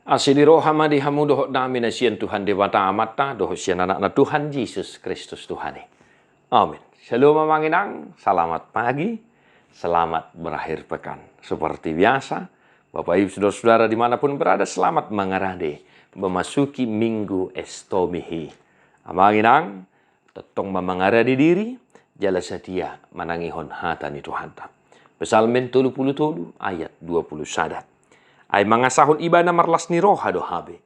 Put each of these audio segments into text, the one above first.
Asili rohama di hamu dohok nami na siyan Tuhan dewata amata dohok siyan anak na Tuhan Yesus Kristus Tuhani. Amin. Shalom manginang, selamat pagi, selamat berakhir pekan. Seperti biasa, Bapak Ibu Saudara-saudara dimanapun berada, selamat mengarade memasuki minggu estomihi. Amanginang, tetong memengaradi diri, jala setia manangihon hatani Tuhan. Pesalmen 30 ayat 20 sadat. Ay mga sahon iba na marlas ni roha dohabe.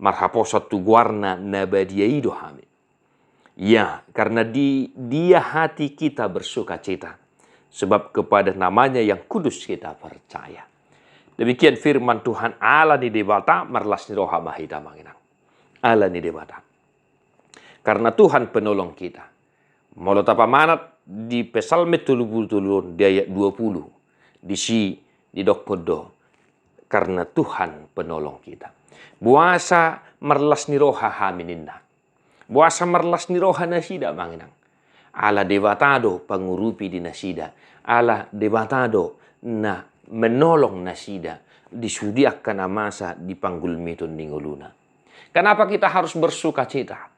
Marhaposat tu guarna nabadiai dohabe. Ya, karena dia hati kita bersuka cita. Sebab kepada namanya yang kudus kita percaya. Demikian firman Tuhan Allah di debata marlas ni roha mahita manginang. Allah ni debata. Karena Tuhan penolong kita. Molo tapamanat di Pesalme 30 di ayat 20. Di dokpodo. Karena Tuhan penolong kita. Buasa merlas ni roha hamininna. Buasa merlas ni roha nasida manginang. Ala debatado pangurupi di nasida. Ala debatado na menolong nasida. Disudiakan amasa di panggul mitun ningoluna. Kenapa kita harus bersuka cita?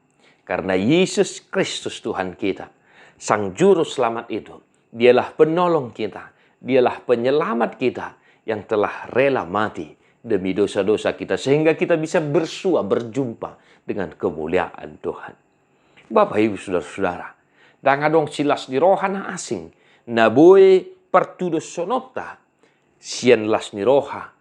Karena Yesus Kristus Tuhan kita. Sang Juru Selamat itu. Dialah penolong kita. Dialah penyelamat kita. Yang telah rela mati demi dosa-dosa kita. Sehingga kita bisa berjumpa dengan kemuliaan Tuhan. Bapak Ibu Saudara-saudara. Dangadong silas ni rohana asing. Naboe pertudos sonopta. Sian las ni roha.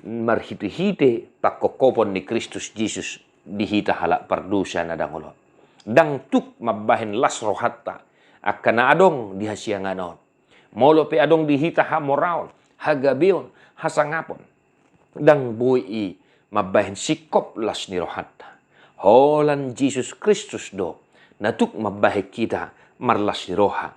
Marhiti-hite pakokopon ni Kristus Jesus. Dihita halak perdosa na dangolo. Dang tuk mabahin las rohatta. Akana adong dihasianganon. Molo pe adong dihita ha moral. Hagabion, hasangapon. Dang bui mabahin sikop las ni rohatta. Holan Jesus Kristus do. Natuk mabahin kita marlas ni roha.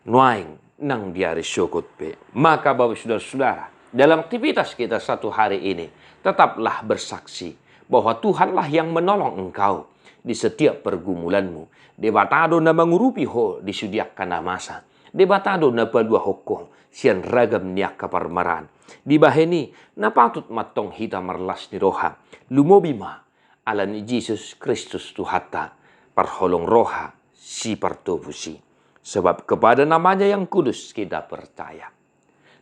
Nuaing nang diari syukut pe. Maka Bapak Saudara-saudara, dalam aktivitas kita satu hari ini, tetaplah bersaksi bahwa Tuhanlah yang menolong engkau di setiap pergumulanmu. Debatado na mangurupi ho disudiakan masa. Debatado na padua hoko. Sian ragam niak kaparmaran. Di baheni na patut matong hita marlas ni roha. Lumobima ala ni Jesus Kristus Tuhata. Parholong roha si partobusi. Sebab kepada namanya yang kudus kita percaya.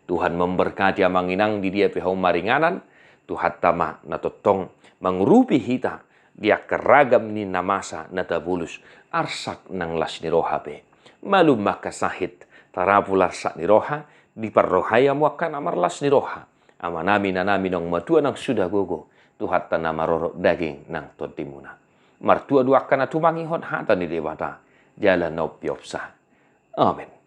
Tuhan memberkati amanginang di dia pihau maringanan. Tuhan tama na totong mengurupi hita. Dia keragam ni namasa na tabulus. Arsak nang las ni roha pe. Malum maka sahit. Tarapular sak ni roha. Di parrohaya mo akan amarlas ni roha. Amanami na namin ang matua ng sudah gogo. Tuhat na marorok daging ng totimuna. Martua dua akan na tumangihon hata ni dewata. Jalan na upiopsa. Amen.